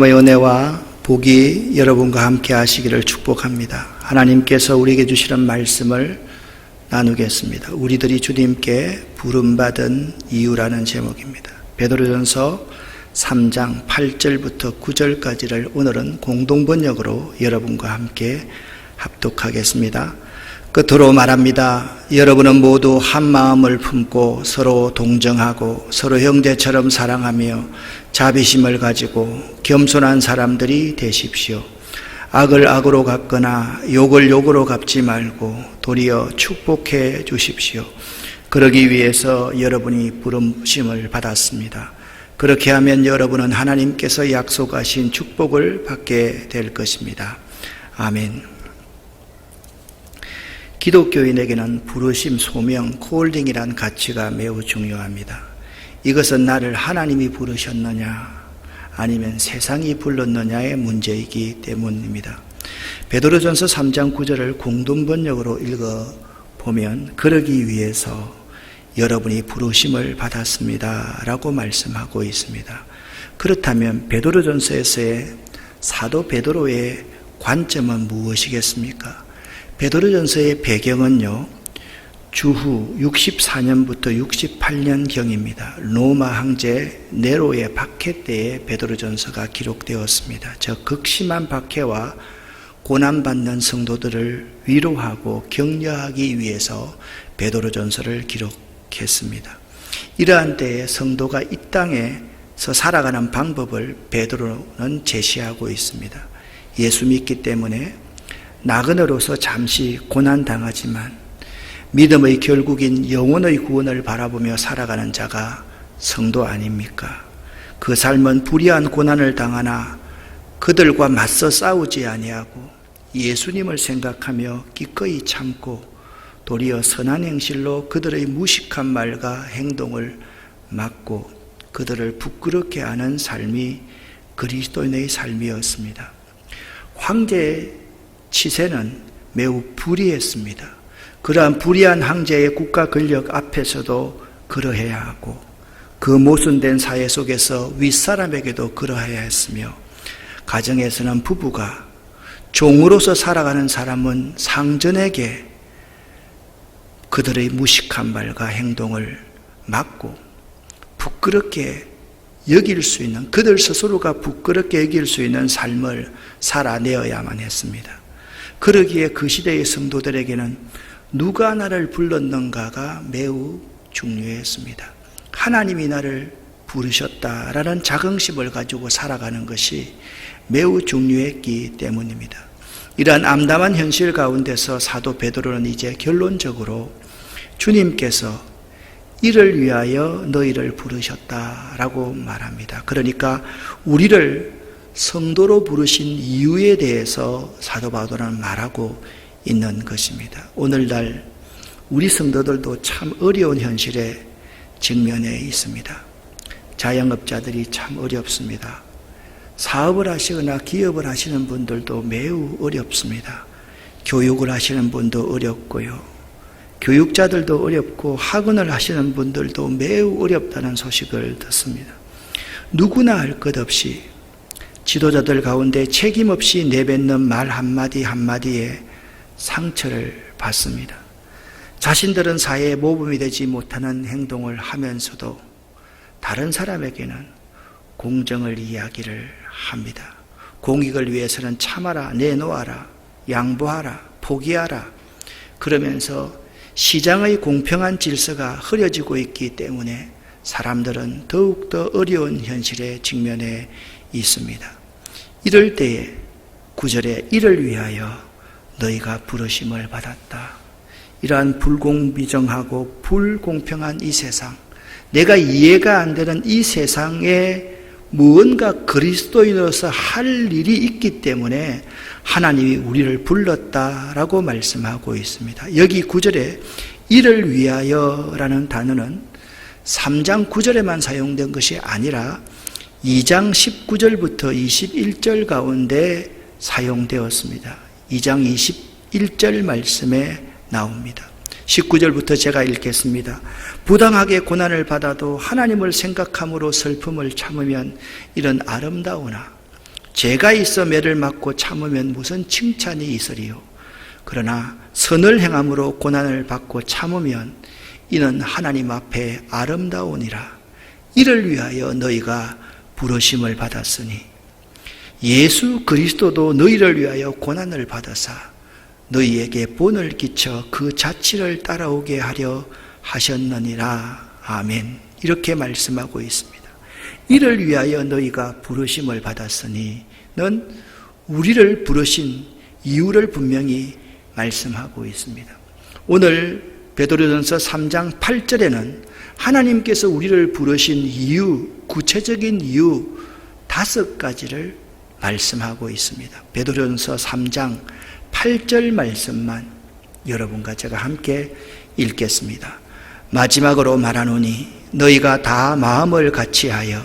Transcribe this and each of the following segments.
하나님의 은혜와 복이 여러분과 함께 하시기를 축복합니다. 하나님께서 우리에게 주시는 말씀을 나누겠습니다. 우리들이 주님께 부름받은 이유라는 제목입니다. 베드로전서 3장 8절부터 9절까지를 오늘은 공동번역으로 여러분과 함께 합독하겠습니다. 끝으로 말합니다. 여러분은 모두 한 마음을 품고 서로 동정하고 서로 형제처럼 사랑하며 자비심을 가지고 겸손한 사람들이 되십시오. 악을 악으로 갚거나 욕을 욕으로 갚지 말고 도리어 축복해 주십시오. 그러기 위해서 여러분이 부르심을 받았습니다. 그렇게 하면 여러분은 하나님께서 약속하신 축복을 받게 될 것입니다. 아멘. 기독교인에게는 부르심, 소명, 콜링이란 가치가 매우 중요합니다. 이것은 나를 하나님이 부르셨느냐 아니면 세상이 불렀느냐의 문제이기 때문입니다. 베드로전서 3장 9절을 공동번역으로 읽어보면 그러기 위해서 여러분이 부르심을 받았습니다 라고 말씀하고 있습니다. 그렇다면 베드로전서에서의 사도 베드로의 관점은 무엇이겠습니까? 베드로전서의 배경은요, 주후 64년부터 68년경입니다. 로마 황제 네로의 박해 때에 베드로전서가 기록되었습니다. 저 극심한 박해와 고난받는 성도들을 위로하고 격려하기 위해서 베드로전서를 기록했습니다. 이러한 때에 성도가 이 땅에서 살아가는 방법을 베드로는 제시하고 있습니다. 예수 믿기 때문에 나그네로서 잠시 고난당하지만 믿음의 결국인 영혼의 구원을 바라보며 살아가는 자가 성도 아닙니까? 그 삶은 불의한 고난을 당하나 그들과 맞서 싸우지 아니하고 예수님을 생각하며 기꺼이 참고 도리어 선한 행실로 그들의 무식한 말과 행동을 막고 그들을 부끄럽게 하는 삶이 그리스도인의 삶이었습니다. 황제의 치세는 매우 불의했습니다. 그러한 불의한 황제의 국가 권력 앞에서도 그러해야 하고 그 모순된 사회 속에서 윗사람에게도 그러해야 했으며 가정에서는 부부가 종으로서 살아가는 사람은 상전에게 그들의 무식한 말과 행동을 막고 부끄럽게 여길 수 있는, 그들 스스로가 부끄럽게 여길 수 있는 삶을 살아내어야만 했습니다. 그러기에 그 시대의 성도들에게는 누가 나를 불렀는가가 매우 중요했습니다. 하나님이 나를 부르셨다라는 자긍심을 가지고 살아가는 것이 매우 중요했기 때문입니다. 이러한 암담한 현실 가운데서 사도 베드로는 이제 결론적으로 주님께서 이를 위하여 너희를 부르셨다라고 말합니다. 그러니까 우리를 성도로 부르신 이유에 대해서 사도 바울은 말하고 있는 것입니다. 오늘날 우리 성도들도 참 어려운 현실에 직면해 있습니다. 자영업자들이 참 어렵습니다. 사업을 하시거나 기업을 하시는 분들도 매우 어렵습니다. 교육을 하시는 분도 어렵고요. 교육자들도 어렵고 학원을 하시는 분들도 매우 어렵다는 소식을 듣습니다. 누구나 할 것 없이 지도자들 가운데 책임 없이 내뱉는 말 한마디 한마디에 상처를 받습니다. 자신들은 사회에 모범이 되지 못하는 행동을 하면서도 다른 사람에게는 공정을 이야기를 합니다. 공익을 위해서는 참아라, 내놓아라, 양보하라, 포기하라. 그러면서 시장의 공평한 질서가 흐려지고 있기 때문에 사람들은 더욱더 어려운 현실에 직면해 있습니다. 이럴 때에 9절에 이를 위하여 너희가 부르심을 받았다. 이러한 불공비정하고 불공평한 이 세상, 내가 이해가 안 되는 이 세상에 무언가 그리스도인으로서 할 일이 있기 때문에 하나님이 우리를 불렀다라고 말씀하고 있습니다. 여기 9절에 이를 위하여라는 단어는 3장 9절에만 사용된 것이 아니라 2장 19절부터 21절 가운데 사용되었습니다. 2장 21절 말씀에 나옵니다. 19절부터 제가 읽겠습니다. 부당하게 고난을 받아도 하나님을 생각함으로 슬픔을 참으면 이런 아름다우나 죄가 있어 매를 맞고 참으면 무슨 칭찬이 있으리요. 그러나 선을 행함으로 고난을 받고 참으면 이는 하나님 앞에 아름다우니라. 이를 위하여 너희가 부르심을 받았으니 예수 그리스도도 너희를 위하여 고난을 받으사 너희에게 본을 끼쳐 그 자취를 따라오게 하려 하셨느니라. 아멘. 이렇게 말씀하고 있습니다. 이를 위하여 너희가 부르심을 받았으니 는 우리를 부르신 이유를 분명히 말씀하고 있습니다. 오늘 베드로전서 3장 8절에는 하나님께서 우리를 부르신 이유, 구체적인 이유 5가지를 말씀하고 있습니다. 베드로전서 3장 8절 말씀만 여러분과 제가 함께 읽겠습니다. 마지막으로 말하노니 너희가 다 마음을 같이하여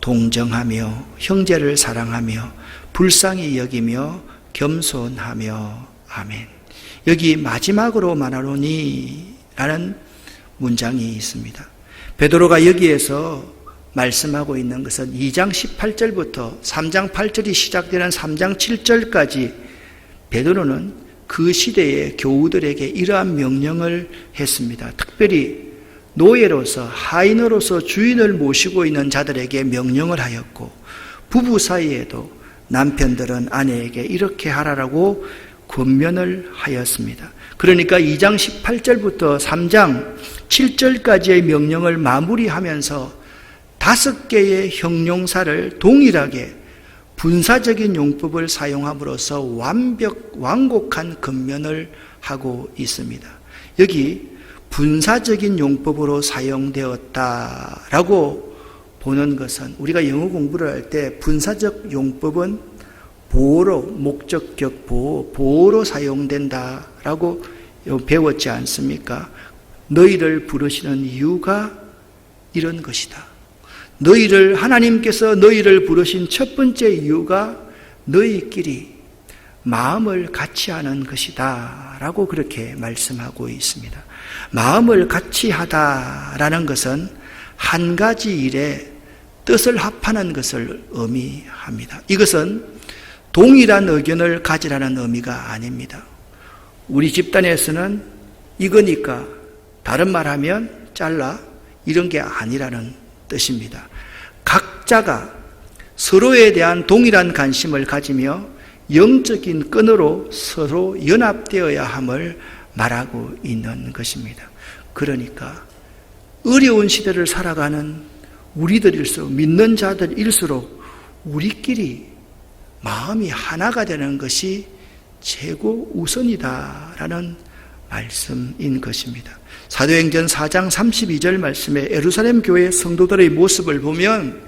동정하며 형제를 사랑하며 불쌍히 여기며 겸손하며. 아멘. 여기 마지막으로 말하노니 라는 문장이 있습니다. 베드로가 여기에서 말씀하고 있는 것은 2장 18절부터 3장 8절이 시작되는 3장 7절까지 베드로는 그 시대의 교우들에게 이러한 명령을 했습니다. 특별히 노예로서 하인으로서 주인을 모시고 있는 자들에게 명령을 하였고 부부 사이에도 남편들은 아내에게 이렇게 하라라고 권면을 하였습니다. 그러니까 2장 18절부터 3장 7절까지의 명령을 마무리하면서 5개의 형용사를 동일하게 분사적인 용법을 사용함으로써 완곡한 권면을 하고 있습니다. 여기 분사적인 용법으로 사용되었다라고 보는 것은 우리가 영어 공부를 할 때 분사적 용법은 보호로, 목적격 보호로 사용된다라고 배웠지 않습니까? 너희를 부르시는 이유가 이런 것이다. 하나님께서 너희를 부르신 첫 번째 이유가 너희끼리 마음을 같이 하는 것이다 라고 그렇게 말씀하고 있습니다. 마음을 같이 하다라는 것은 한 가지 일에 뜻을 합하는 것을 의미합니다. 이것은 동일한 의견을 가지라는 의미가 아닙니다. 우리 집단에서는 이거니까 다른 말하면 잘라 이런 게 아니라는 뜻입니다. 각자가 서로에 대한 동일한 관심을 가지며 영적인 끈으로 서로 연합되어야 함을 말하고 있는 것입니다. 그러니까 어려운 시대를 살아가는 우리들일수록 믿는 자들일수록 우리끼리 마음이 하나가 되는 것이 최고 우선이다라는 말씀인 것입니다. 사도행전 4장 32절 말씀에 예루살렘 교회 성도들의 모습을 보면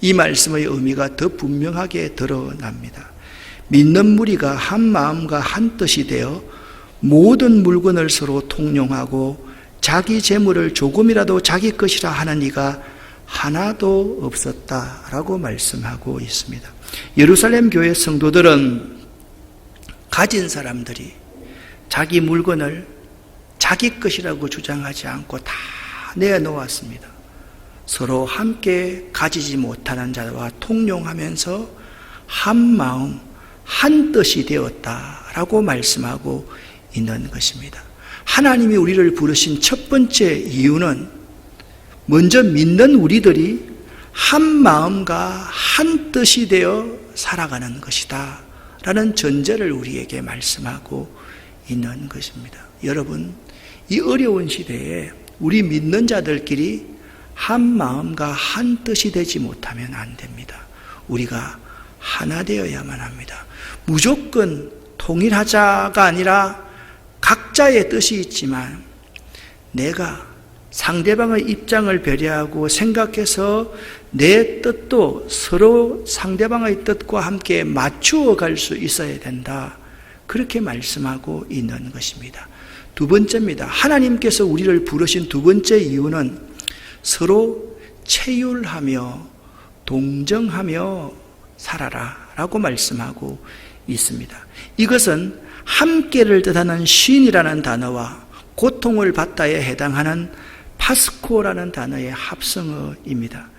이 말씀의 의미가 더 분명하게 드러납니다. 믿는 무리가 한 마음과 한 뜻이 되어 모든 물건을 서로 통용하고 자기 재물을 조금이라도 자기 것이라 하는 이가 하나도 없었다라고 말씀하고 있습니다. 예루살렘 교회 성도들은 가진 사람들이 자기 물건을 자기 것이라고 주장하지 않고 다 내놓았습니다. 서로 함께 가지지 못하는 자와 통용하면서 한 마음, 한 뜻이 되었다라고 말씀하고 있는 것입니다. 하나님이 우리를 부르신 첫 번째 이유는 먼저 믿는 우리들이 한 마음과 한 뜻이 되어 살아가는 것이다 라는 전제를 우리에게 말씀하고 있는 것입니다. 여러분, 이 어려운 시대에 우리 믿는 자들끼리 한 마음과 한 뜻이 되지 못하면 안 됩니다. 우리가 하나 되어야만 합니다. 무조건 통일하자가 아니라 각자의 뜻이 있지만 내가 상대방의 입장을 배려하고 생각해서 내 뜻도 서로 상대방의 뜻과 함께 맞추어 갈 수 있어야 된다. 그렇게 말씀하고 있는 것입니다. 두 번째입니다. 하나님께서 우리를 부르신 두 번째 이유는 서로 체휼하며 동정하며 살아라 라고 말씀하고 있습니다. 이것은 함께를 뜻하는 쉰이라는 단어와 고통을 받다에 해당하는 파스코라는 단어의 합성어입니다.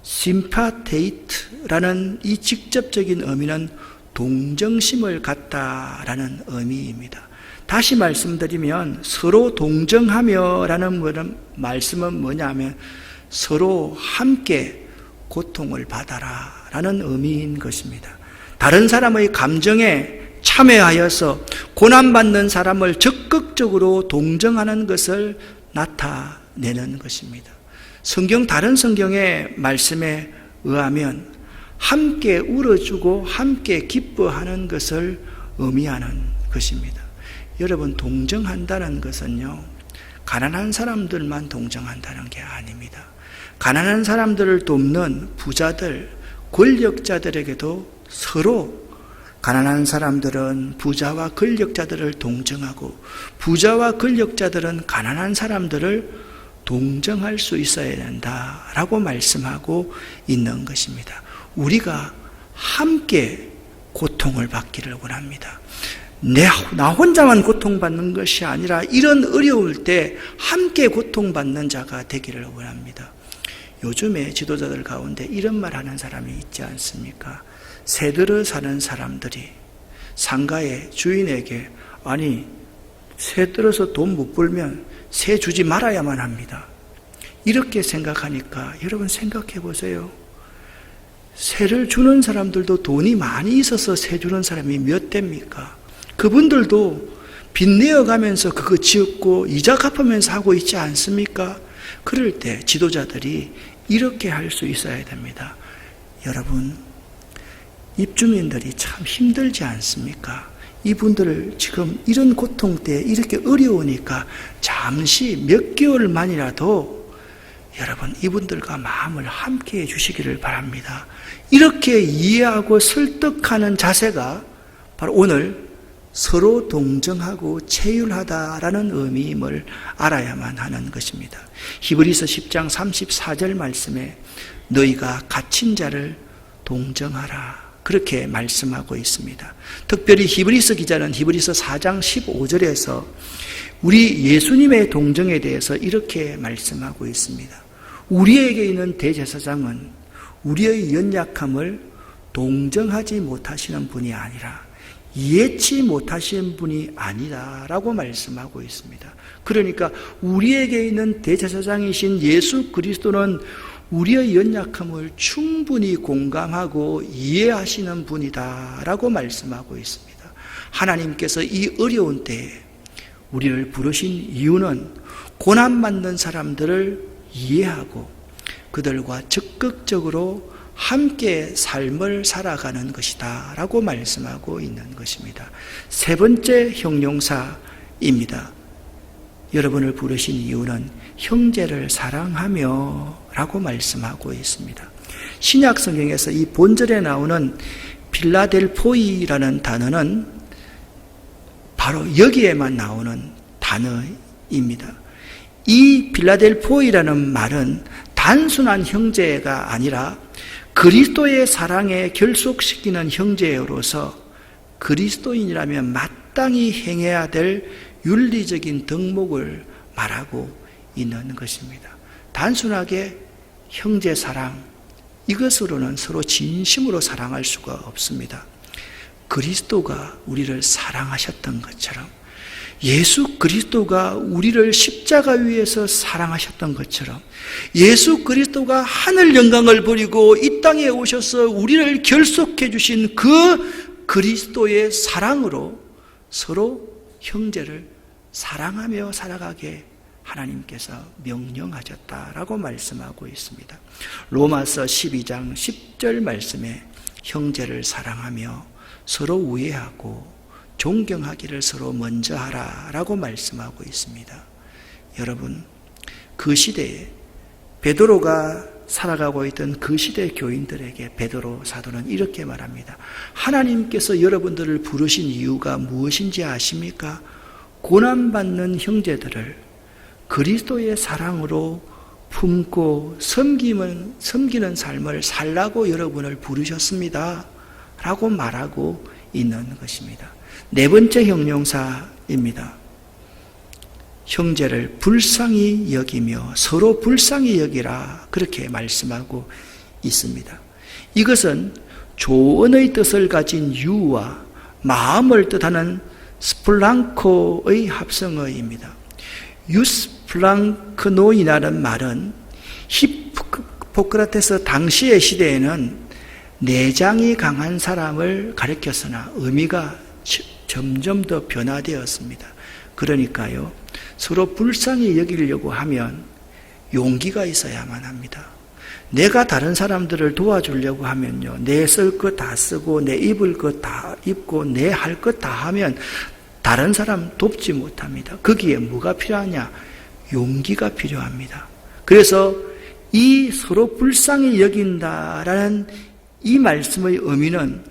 심파테이트라는 이 직접적인 의미는 동정심을 갖다라는 의미입니다. 다시 말씀드리면 서로 동정하며라는 말씀은 뭐냐면 서로 함께 고통을 받아라라는 의미인 것입니다. 다른 사람의 감정에 참여하여서 고난받는 사람을 적극적으로 동정하는 것을 나타내는 것입니다. 다른 성경의 말씀에 의하면 함께 울어주고 함께 기뻐하는 것을 의미하는 것입니다. 여러분, 동정한다는 것은요, 가난한 사람들만 동정한다는 게 아닙니다. 가난한 사람들을 돕는 부자들, 권력자들에게도 서로 가난한 사람들은 부자와 권력자들을 동정하고 부자와 권력자들은 가난한 사람들을 동정할 수 있어야 된다라고 말씀하고 있는 것입니다. 우리가 함께 고통을 받기를 원합니다. 나 혼자만 고통받는 것이 아니라 이런 어려울 때 함께 고통받는 자가 되기를 원합니다. 요즘에 지도자들 가운데 이런 말 하는 사람이 있지 않습니까? 새들어 사는 사람들이 상가의 주인에게 아니 새 들어서 돈 못 벌면 새 주지 말아야만 합니다. 이렇게 생각하니까 여러분 생각해 보세요. 새를 주는 사람들도 돈이 많이 있어서 새 주는 사람이 몇 대입니까? 그분들도 빚 내어가면서 그거 지었고 이자 갚으면서 하고 있지 않습니까? 그럴 때 지도자들이 이렇게 할 수 있어야 됩니다. 여러분, 입주민들이 참 힘들지 않습니까? 이분들을 지금 이런 고통 때 이렇게 어려우니까 잠시 몇 개월만이라도 여러분 이분들과 마음을 함께 해 주시기를 바랍니다. 이렇게 이해하고 설득하는 자세가 바로 오늘 서로 동정하고 체휼하다라는 의미임을 알아야만 하는 것입니다. 히브리서 10장 34절 말씀에 너희가 갇힌 자를 동정하라 그렇게 말씀하고 있습니다. 특별히 히브리서 기자는 히브리서 4장 15절에서 우리 예수님의 동정에 대해서 이렇게 말씀하고 있습니다. 우리에게 있는 대제사장은 우리의 연약함을 동정하지 못하시는 분이 아니라 이해치 못하시는 분이 아니다라고 말씀하고 있습니다. 그러니까 우리에게 있는 대제사장이신 예수 그리스도는 우리의 연약함을 충분히 공감하고 이해하시는 분이다라고 말씀하고 있습니다. 하나님께서 이 어려운 때에 우리를 부르신 이유는 고난받는 사람들을 이해하고 그들과 적극적으로 함께 삶을 살아가는 것이다 라고 말씀하고 있는 것입니다. 세 번째 형용사입니다. 여러분을 부르신 이유는 형제를 사랑하며 라고 말씀하고 있습니다. 신약 성경에서 이 본절에 나오는 필라델포이라는 단어는 바로 여기에만 나오는 단어입니다. 이 필라델포이라는 말은 단순한 형제가 아니라 그리스도의 사랑에 결속시키는 형제로서 그리스도인이라면 마땅히 행해야 될 윤리적인 덕목을 말하고 있는 것입니다. 단순하게 형제 사랑, 이것으로는 서로 진심으로 사랑할 수가 없습니다. 그리스도가 우리를 사랑하셨던 것처럼 예수 그리스도가 우리를 십자가 위에서 사랑하셨던 것처럼 예수 그리스도가 하늘 영광을 버리고 이 땅에 오셔서 우리를 결속해 주신 그 그리스도의 사랑으로 서로 형제를 사랑하며 살아가게 하나님께서 명령하셨다라고 말씀하고 있습니다. 로마서 12장 10절 말씀에 형제를 사랑하며 서로 우애하고 존경하기를 서로 먼저 하라라고 말씀하고 있습니다. 여러분, 그 시대에 베드로가 살아가고 있던 그 시대 교인들에게 베드로 사도는 이렇게 말합니다. 하나님께서 여러분들을 부르신 이유가 무엇인지 아십니까? 고난받는 형제들을 그리스도의 사랑으로 품고 섬기는 삶을 살라고 여러분을 부르셨습니다 라고 말하고 있는 것입니다. 네 번째 형용사입니다. 형제를 불쌍히 여기며 서로 불쌍히 여기라 그렇게 말씀하고 있습니다. 이것은 조언의 뜻을 가진 유와 마음을 뜻하는 스플랑코의 합성어입니다. 유스플랑크노이라는 말은 히포크라테스 당시의 시대에는 내장이 강한 사람을 가리켰으나 의미가 점점 더 변화되었습니다. 그러니까요, 서로 불쌍히 여기려고 하면 용기가 있어야만 합니다. 내가 다른 사람들을 도와주려고 하면요, 내 쓸 것 다 쓰고 내 입을 것 다 입고 내 할 것 다 하면 다른 사람 돕지 못합니다. 거기에 뭐가 필요하냐? 용기가 필요합니다. 그래서 이 서로 불쌍히 여긴다라는 이 말씀의 의미는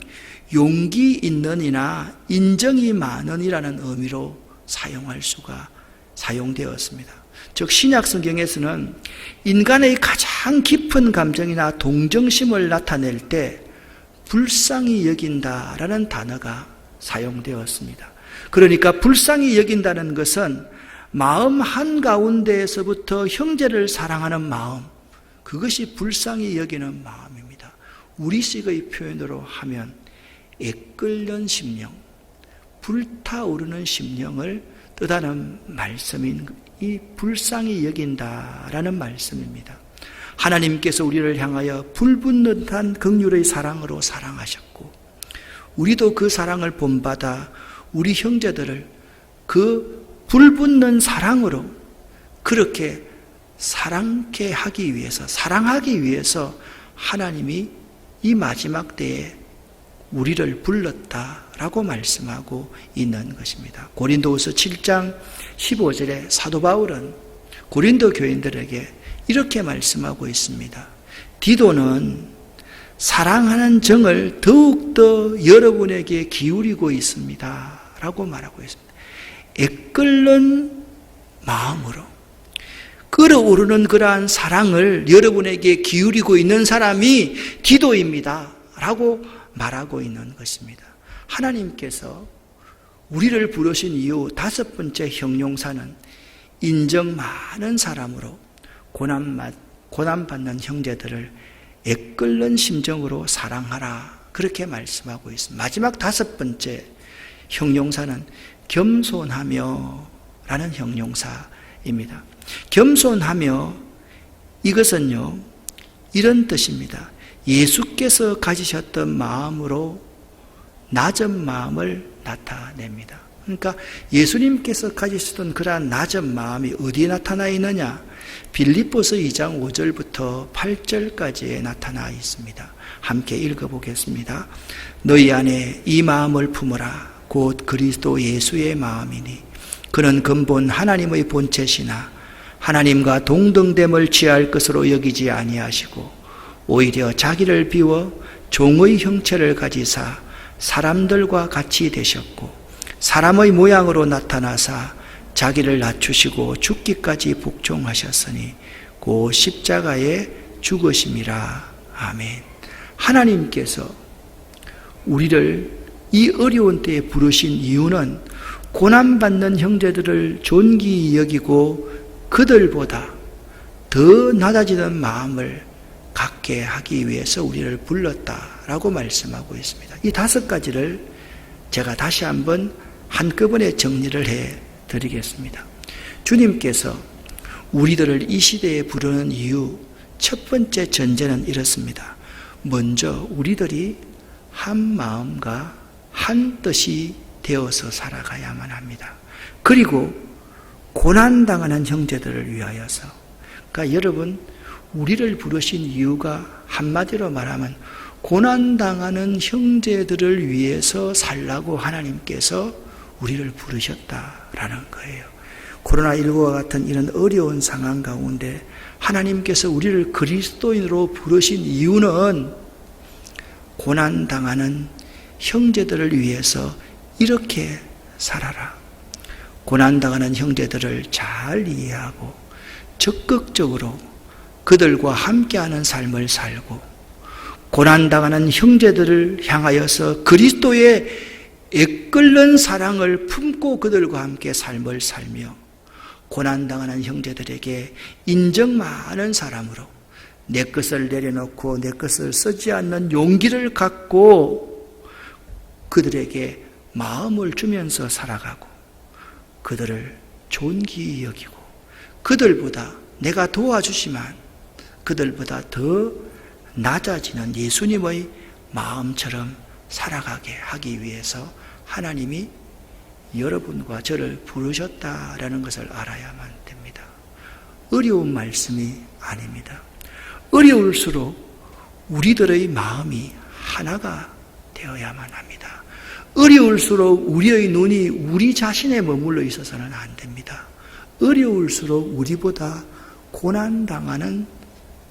용기 있는 이나 인정이 많은 이라는 의미로 사용되었습니다. 즉 신약 성경에서는 인간의 가장 깊은 감정이나 동정심을 나타낼 때 불쌍히 여긴다라는 단어가 사용되었습니다. 그러니까 불쌍히 여긴다는 것은 마음 한가운데에서부터 형제를 사랑하는 마음, 그것이 불쌍히 여기는 마음입니다. 우리식의 표현으로 하면 애끓는 심령, 불타오르는 심령을 뜻하는 말씀인 이 불쌍히 여긴다라는 말씀입니다. 하나님께서 우리를 향하여 불붙는 듯한 긍휼의 사랑으로 사랑하셨고, 우리도 그 사랑을 본받아 우리 형제들을 그 불붙는 사랑으로 그렇게 사랑하기 위해서 하나님이 이 마지막 때에 우리를 불렀다라고 말씀하고 있는 것입니다. 고린도후서 7장 15절에 사도 바울은 고린도 교인들에게 이렇게 말씀하고 있습니다. 디도는 사랑하는 정을 더욱더 여러분에게 기울이고 있습니다 라고 말하고 있습니다. 애끓는 마음으로 끓어오르는 그러한 사랑을 여러분에게 기울이고 있는 사람이 디도입니다 라고 말하고 있는 것입니다. 하나님께서 우리를 부르신 이유 다섯 번째 형용사는 인정 많은 사람으로 고난받는 형제들을 애끓는 심정으로 사랑하라, 그렇게 말씀하고 있습니다. 마지막 다섯 번째 형용사는 겸손하며 라는 형용사입니다. 겸손하며, 이것은요 이런 뜻입니다. 예수께서 가지셨던 마음으로 낮은 마음을 나타냅니다. 그러니까 예수님께서 가지셨던 그러한 낮은 마음이 어디에 나타나 있느냐? 빌립보서 2장 5절부터 8절까지에 나타나 있습니다. 함께 읽어보겠습니다. 너희 안에 이 마음을 품으라. 곧 그리스도 예수의 마음이니 그는 근본 하나님의 본체시나 하나님과 동등됨을 취할 것으로 여기지 아니하시고 오히려 자기를 비워 종의 형체를 가지사 사람들과 같이 되셨고 사람의 모양으로 나타나사 자기를 낮추시고 죽기까지 복종하셨으니 그 십자가에 죽으심이라. 아멘. 하나님께서 우리를 이 어려운 때에 부르신 이유는 고난받는 형제들을 존귀히 여기고 그들보다 더 낮아지는 마음을 갖게 하기 위해서 우리를 불렀다라고 말씀하고 있습니다. 이 다섯 가지를 제가 다시 한번 한꺼번에 정리를 해 드리겠습니다. 주님께서 우리들을 이 시대에 부르는 이유 첫 번째 전제는 이렇습니다. 먼저 우리들이 한 마음과 한 뜻이 되어서 살아가야만 합니다. 그리고 고난당하는 형제들을 위하여서, 그러니까 여러분 우리를 부르신 이유가 한마디로 말하면 고난당하는 형제들을 위해서 살라고 하나님께서 우리를 부르셨다라는 거예요. 코로나19와 같은 이런 어려운 상황 가운데 하나님께서 우리를 그리스도인으로 부르신 이유는 고난당하는 형제들을 위해서 이렇게 살아라. 고난당하는 형제들을 잘 이해하고 적극적으로 그들과 함께하는 삶을 살고 고난당하는 형제들을 향하여서 그리스도의 애끓는 사랑을 품고 그들과 함께 삶을 살며 고난당하는 형제들에게 인정 많은 사람으로 내 것을 내려놓고 내 것을 쓰지 않는 용기를 갖고 그들에게 마음을 주면서 살아가고 그들을 존귀히 여기고 그들보다 내가 도와주지만 그들보다 더 낮아지는 예수님의 마음처럼 살아가게 하기 위해서 하나님이 여러분과 저를 부르셨다라는 것을 알아야만 됩니다. 어려운 말씀이 아닙니다. 어려울수록 우리들의 마음이 하나가 되어야만 합니다. 어려울수록 우리의 눈이 우리 자신에 머물러 있어서는 안 됩니다. 어려울수록 우리보다 고난당하는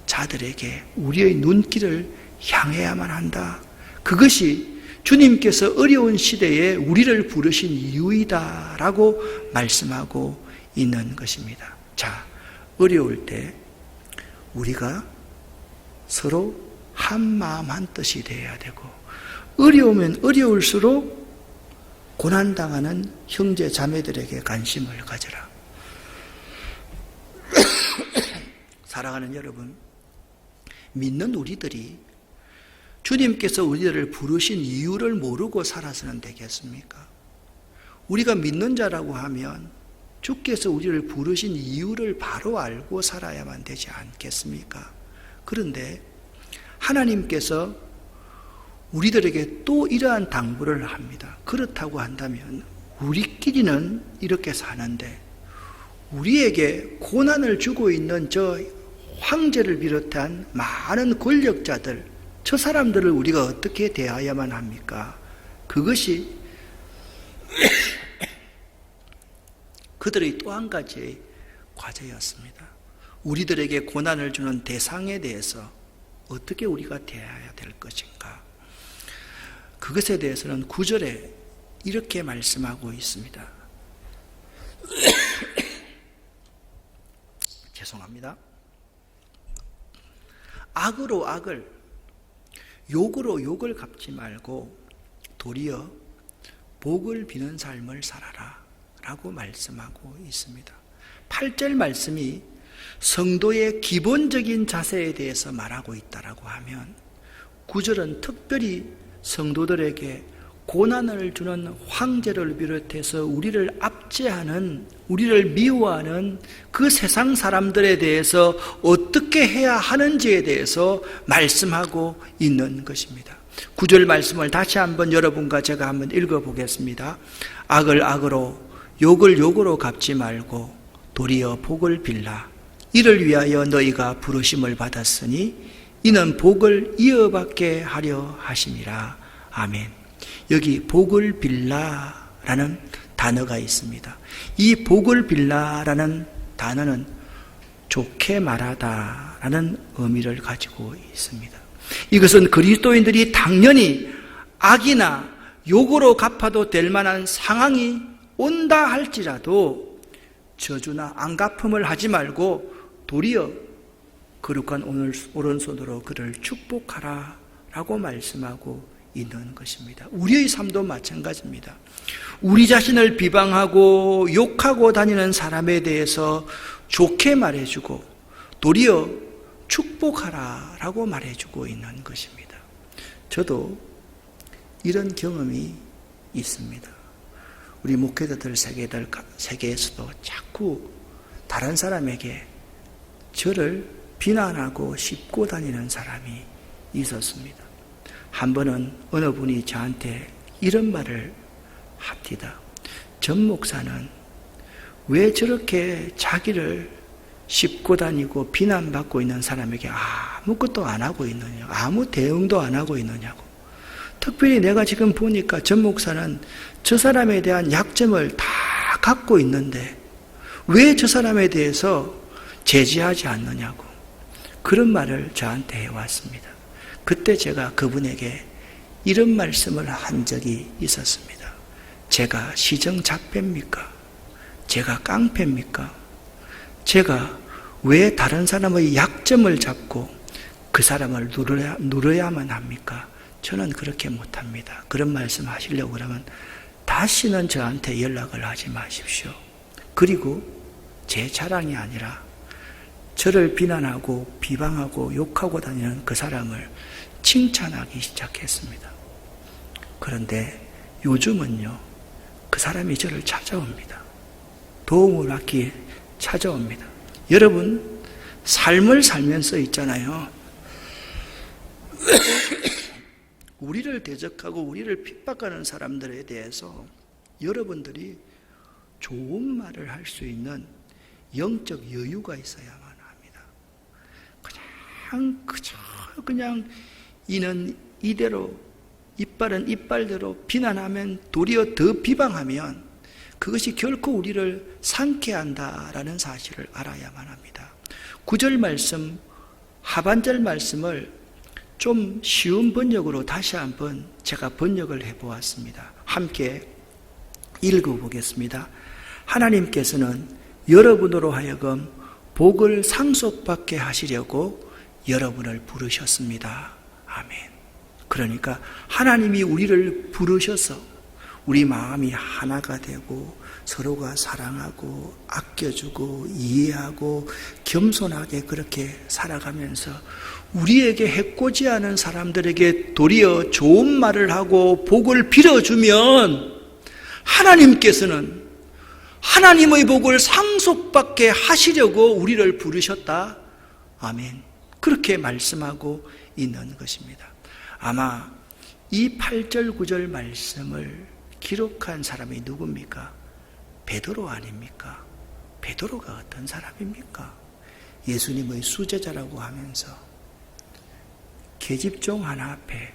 자들에게 우리의 눈길을 향해야만 한다. 그것이 주님께서 어려운 시대에 우리를 부르신 이유이다라고 말씀하고 있는 것입니다. 자, 어려울 때 우리가 서로 한 마음 한 뜻이 되어야 되고 어려우면 어려울수록 고난당하는 형제 자매들에게 관심을 가져라. 사랑하는 여러분, 믿는 우리들이 주님께서 우리를 부르신 이유를 모르고 살아서는 되겠습니까? 우리가 믿는 자라고 하면 주께서 우리를 부르신 이유를 바로 알고 살아야만 되지 않겠습니까? 그런데 하나님께서 우리들에게 또 이러한 당부를 합니다. 그렇다고 한다면 우리끼리는 이렇게 사는데 우리에게 고난을 주고 있는 저 황제를 비롯한 많은 권력자들, 저 사람들을 우리가 어떻게 대해야만 합니까? 그것이 그들의 또 한 가지의 과제였습니다. 우리들에게 고난을 주는 대상에 대해서 어떻게 우리가 대해야 될 것인가? 그것에 대해서는 9절에 이렇게 말씀하고 있습니다. 죄송합니다. 악으로 악을, 욕으로 욕을 갚지 말고 도리어 복을 비는 삶을 살아라 라고 말씀하고 있습니다. 8절 말씀이 성도의 기본적인 자세에 대해서 말하고 있다라고 하면 9절은 특별히 성도들에게 고난을 주는 황제를 비롯해서 우리를 압제하는, 우리를 미워하는 그 세상 사람들에 대해서 어떻게 해야 하는지에 대해서 말씀하고 있는 것입니다. 9절 말씀을 다시 한번 여러분과 제가 한번 읽어보겠습니다. 악을 악으로 욕을 욕으로 갚지 말고 도리어 복을 빌라. 이를 위하여 너희가 부르심을 받았으니 이는 복을 이어받게 하려 하심이라. 아멘. 여기 복을 빌라라는 단어가 있습니다. 이 복을 빌라라는 단어는 좋게 말하다라는 의미를 가지고 있습니다. 이것은 그리스도인들이 당연히 악이나 욕으로 갚아도 될 만한 상황이 온다 할지라도 저주나 안갚음을 하지 말고 도리어 거룩한 오른손으로 그를 축복하라 라고 말씀하고 있는 것입니다. 우리의 삶도 마찬가지입니다. 우리 자신을 비방하고 욕하고 다니는 사람에 대해서 좋게 말해주고 도리어 축복하라 라고 말해주고 있는 것입니다. 저도 이런 경험이 있습니다. 우리 목회자들 세계에서도 자꾸 다른 사람에게 저를 비난하고 씹고 다니는 사람이 있었습니다. 한 번은 어느 분이 저한테 이런 말을 합니다. 전 목사는 왜 저렇게 자기를 씹고 다니고 비난받고 있는 사람에게 아무것도 안 하고 있느냐, 아무 대응도 안 하고 있느냐고. 특별히 내가 지금 보니까 전 목사는 저 사람에 대한 약점을 다 갖고 있는데 왜 저 사람에 대해서 제지하지 않느냐고 그런 말을 저한테 해왔습니다. 그때 제가 그분에게 이런 말씀을 한 적이 있었습니다. 제가 시정잡배입니까? 제가 깡패입니까? 제가 왜 다른 사람의 약점을 잡고 그 사람을 누려야만 합니까? 저는 그렇게 못합니다. 그런 말씀 하시려고 그러면 다시는 저한테 연락을 하지 마십시오. 그리고 제 자랑이 아니라 저를 비난하고 비방하고 욕하고 다니는 그 사람을 칭찬하기 시작했습니다. 그런데 요즘은요, 그 사람이 저를 찾아옵니다. 도움을 받기 찾아옵니다. 여러분, 삶을 살면서 있잖아요. 우리를 대적하고 우리를 핍박하는 사람들에 대해서 여러분들이 좋은 말을 할 수 있는 영적 여유가 있어야만 합니다. 그냥 이는 이대로, 이빨은 이빨대로 비난하면 도리어 더 비방하면 그것이 결코 우리를 상쾌한다라는 사실을 알아야만 합니다. 9절 말씀, 하반절 말씀을 좀 쉬운 번역으로 다시 한번 제가 번역을 해보았습니다. 함께 읽어보겠습니다. 하나님께서는 여러분으로 하여금 복을 상속받게 하시려고 여러분을 부르셨습니다. 아멘. 그러니까 하나님이 우리를 부르셔서 우리 마음이 하나가 되고 서로가 사랑하고 아껴주고 이해하고 겸손하게 그렇게 살아가면서 우리에게 해코지 않은 사람들에게 도리어 좋은 말을 하고 복을 빌어주면 하나님께서는 하나님의 복을 상속받게 하시려고 우리를 부르셨다. 아멘. 그렇게 말씀하고 있는 것입니다. 아마 이 8절 9절 말씀을 기록한 사람이 누굽니까? 베드로 아닙니까? 베드로가 어떤 사람입니까? 예수님의 수제자라고 하면서 계집종 하나 앞에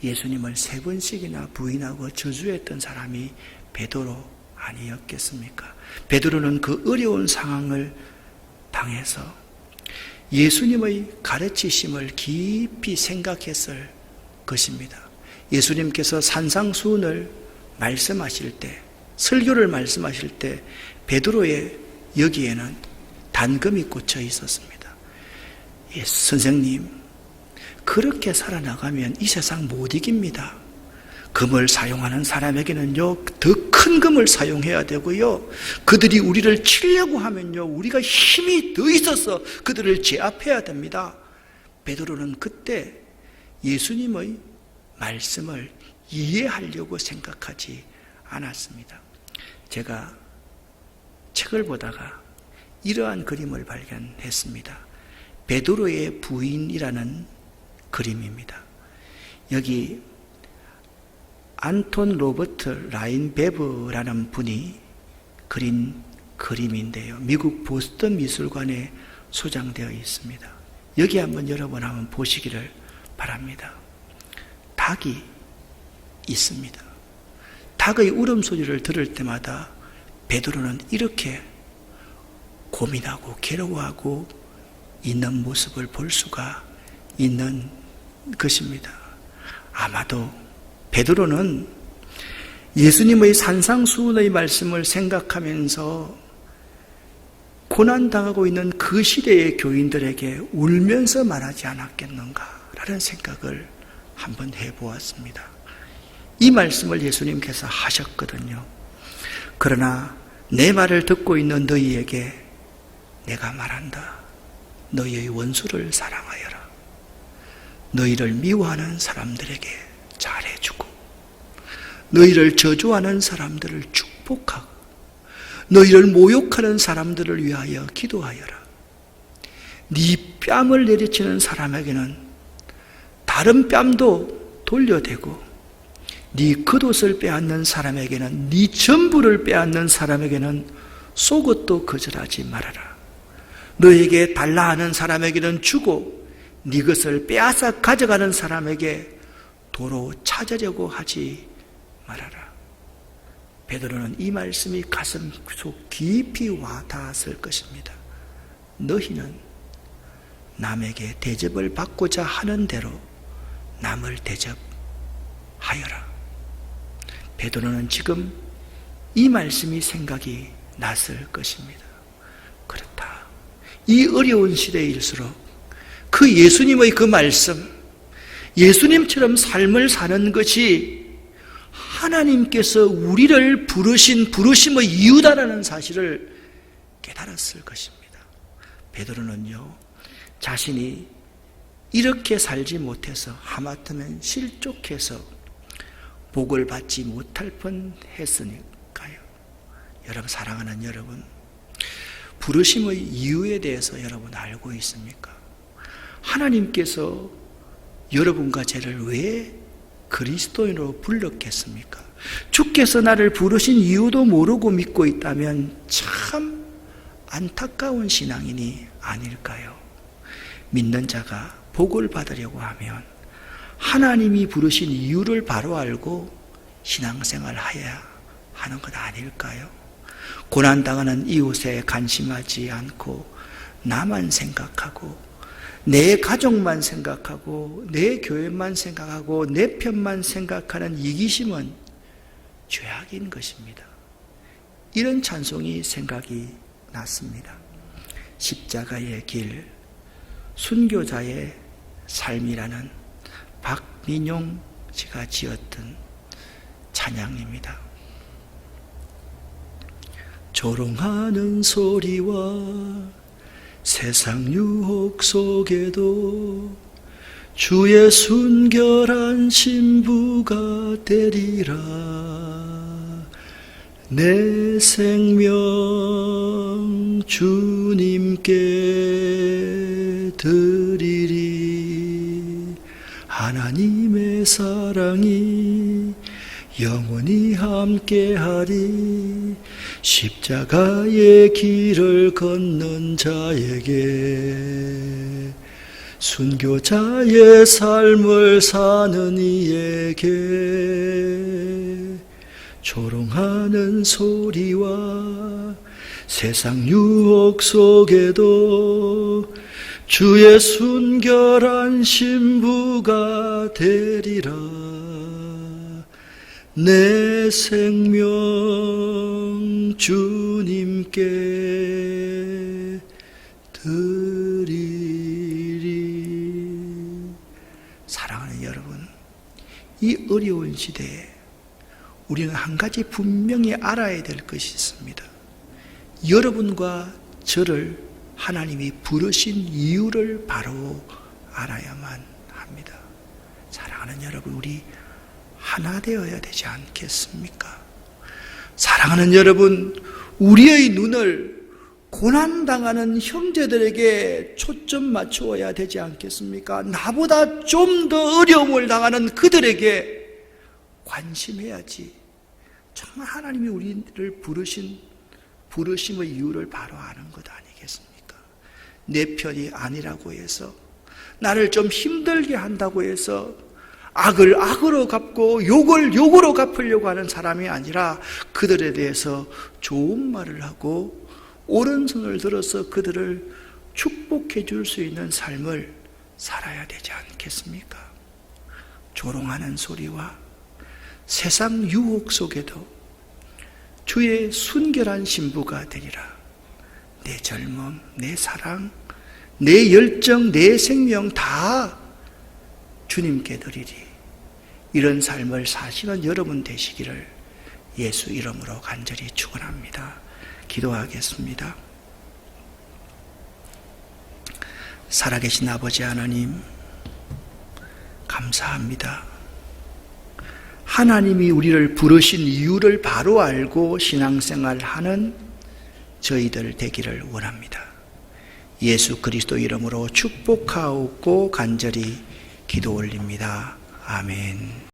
예수님을 3번씩이나 부인하고 저주했던 사람이 베드로 아니었겠습니까? 베드로는 그 어려운 상황을 당해서 예수님의 가르치심을 깊이 생각했을 것입니다. 예수님께서 산상수훈을 말씀하실 때, 설교를 말씀하실 때 베드로의 여기에는 단금이 꽂혀 있었습니다. 예, 선생님, 그렇게 살아나가면 이 세상 못 이깁니다. 금을 사용하는 사람에게는요, 더 큰 금을 사용해야 되고요, 그들이 우리를 치려고 하면요, 우리가 힘이 더 있어서 그들을 제압해야 됩니다. 베드로는 그때 예수님의 말씀을 이해하려고 생각하지 않았습니다. 제가 책을 보다가 이러한 그림을 발견했습니다. 베드로의 부인이라는 그림입니다. 여기 안톤 로버트 라인베브라는 분이 그린 그림인데요, 미국 보스턴 미술관에 소장되어 있습니다. 여기 한번 여러분 한번 보시기를 바랍니다. 닭이 있습니다. 닭의 울음소리를 들을 때마다 베드로는 이렇게 고민하고 괴로워하고 있는 모습을 볼 수가 있는 것입니다. 아마도 베드로는 예수님의 산상수훈의 말씀을 생각하면서 고난당하고 있는 그 시대의 교인들에게 울면서 말하지 않았겠는가라는 생각을 한번 해보았습니다. 이 말씀을 예수님께서 하셨거든요. 그러나 내 말을 듣고 있는 너희에게 내가 말한다. 너희의 원수를 사랑하여라. 너희를 미워하는 사람들에게 잘해주고, 너희를 저주하는 사람들을 축복하고, 너희를 모욕하는 사람들을 위하여 기도하여라. 네 뺨을 내리치는 사람에게는 다른 뺨도 돌려대고, 네 겉옷을 빼앗는 사람에게는, 네 전부를 빼앗는 사람에게는 속옷도 거절하지 말아라. 너에게 달라 하는 사람에게는 주고, 네 것을 빼앗아 가져가는 사람에게 도로 찾으려고 하지 말아라. 베드로는 이 말씀이 가슴 속 깊이 와 닿았을 것입니다. 너희는 남에게 대접을 받고자 하는 대로 남을 대접하여라. 베드로는 지금 이 말씀이 생각이 났을 것입니다. 그렇다. 이 어려운 시대일수록 그 예수님의 그 말씀, 예수님처럼 삶을 사는 것이 하나님께서 우리를 부르신 부르심의 이유다라는 사실을 깨달았을 것입니다. 베드로는요, 자신이 이렇게 살지 못해서 하마터면 실족해서 복을 받지 못할 뻔했으니까요. 여러분, 사랑하는 여러분, 부르심의 이유에 대해서 여러분 알고 있습니까? 하나님께서 여러분과 저를 왜 그리스도인으로 불렀겠습니까? 주께서 나를 부르신 이유도 모르고 믿고 있다면 참 안타까운 신앙인이 아닐까요? 믿는 자가 복을 받으려고 하면 하나님이 부르신 이유를 바로 알고 신앙생활 해야 하는 것 아닐까요? 고난당하는 이웃에 관심하지 않고 나만 생각하고 내 가족만 생각하고 내 교회만 생각하고 내 편만 생각하는 이기심은 죄악인 것입니다. 이런 찬송이 생각이 났습니다. 십자가의 길, 순교자의 삶이라는 박민용 씨가 지었던 찬양입니다. 조롱하는 소리와 세상 유혹 속에도 주의 순결한 신부가 되리라. 내 생명 주님께 드리리. 하나님의 사랑이 영원히 함께하리. 십자가의 길을 걷는 자에게, 순교자의 삶을 사는 이에게, 조롱하는 소리와 세상 유혹 속에도 주의 순결한 신부가 되리라. 내 생명 주님께 드리리. 사랑하는 여러분, 이 어려운 시대에 우리는 한 가지 분명히 알아야 될 것이 있습니다. 여러분과 저를 하나님이 부르신 이유를 바로 알아야만 합니다. 사랑하는 여러분, 우리 하나 되어야 되지 않겠습니까? 사랑하는 여러분, 우리의 눈을 고난당하는 형제들에게 초점 맞추어야 되지 않겠습니까? 나보다 좀 더 어려움을 당하는 그들에게 관심해야지. 정말 하나님이 우리를 부르심의 이유를 바로 아는 것 아니겠습니까? 내 편이 아니라고 해서, 나를 좀 힘들게 한다고 해서 악을 악으로 갚고 욕을 욕으로 갚으려고 하는 사람이 아니라 그들에 대해서 좋은 말을 하고 오른손을 들어서 그들을 축복해 줄 수 있는 삶을 살아야 되지 않겠습니까? 조롱하는 소리와 세상 유혹 속에도 주의 순결한 신부가 되리라. 내 젊음, 내 사랑, 내 열정, 내 생명 다 주님께 드리리. 이런 삶을 사시는 여러분 되시기를 예수 이름으로 간절히 축원합니다. 기도하겠습니다. 살아계신 아버지 하나님, 감사합니다. 하나님이 우리를 부르신 이유를 바로 알고 신앙생활하는 저희들 되기를 원합니다. 예수 그리스도 이름으로 축복하옵고 간절히 기도 올립니다. 아멘.